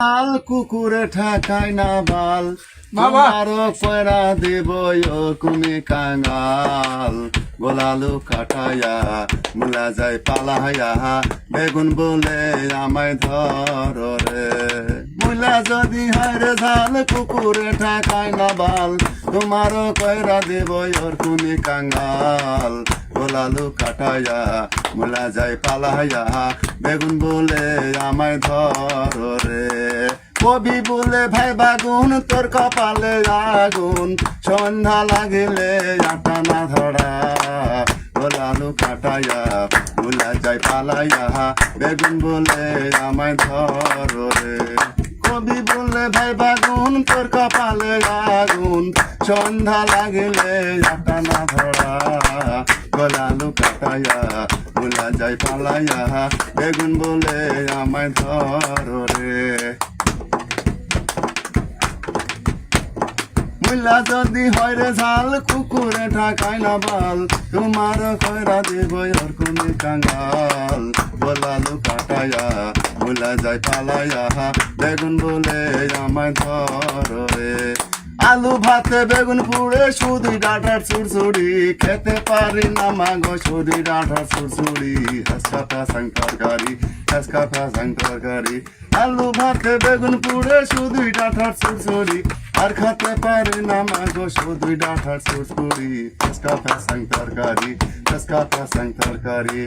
আল কুকুরে ঠেকায় না বাল বাবা। তোমারও কয়রা দেব কুমি কাঙ্গাল গোলালু কাটাইয়া মুলা যায় পালাইয়া বেগুন বলে আমায় ধর রে মুলা যদি হয় রে ঝাল কুকুরে ঠেকায় না বাল তোমারও কয়রা দেব কুমি কাঙ্গাল গোলালু কাটাইয়া মুলা যায় পালাইয়া বেগুন বলে আমায় ধর রে কবি বলে ভাই বাগুন তোর কপালে আগুন সন্ধ্যা লাগিলে আটা না ধরা গোলালু কাটাইয়া মুলা যায় পালাইয়া বেগুন বলে আমায় ধর রে কবি বলে ভাই বাগুন তোর কপালে আগুন সন্ধ্যা লাগিলে আটা না ধরা গোলালু কাটাইয়া মুলা যায় পালাইয়া বেগুন বলে আমায় ধর রে মুলা যদি হয় রে ঝাল কুকুরে ঢাকায় না বাল তোমার কয়রা দেব কোনে কাঙ্গাল গোলালু কাটাইয়া মুলা যায় পালাইয়া বেগুন বলে আমায় ধর রে আলু ভাতে বেগুন পুড়ে শুধু ডাঁটার চুরচুড়ি খেতে পারি না মাগো শুধু ডাঁটার চুরচুড়ি হাসকা ফাঁসাং তরকারি আলু ভাতে বেগুন পুড়ে শুধু ডাঁটার চুরচুড়ি আর খেতে পারি না মাগো শুধু ডাঁটার চুরচুড়ি হাসকা ফাঁসাং তরকারি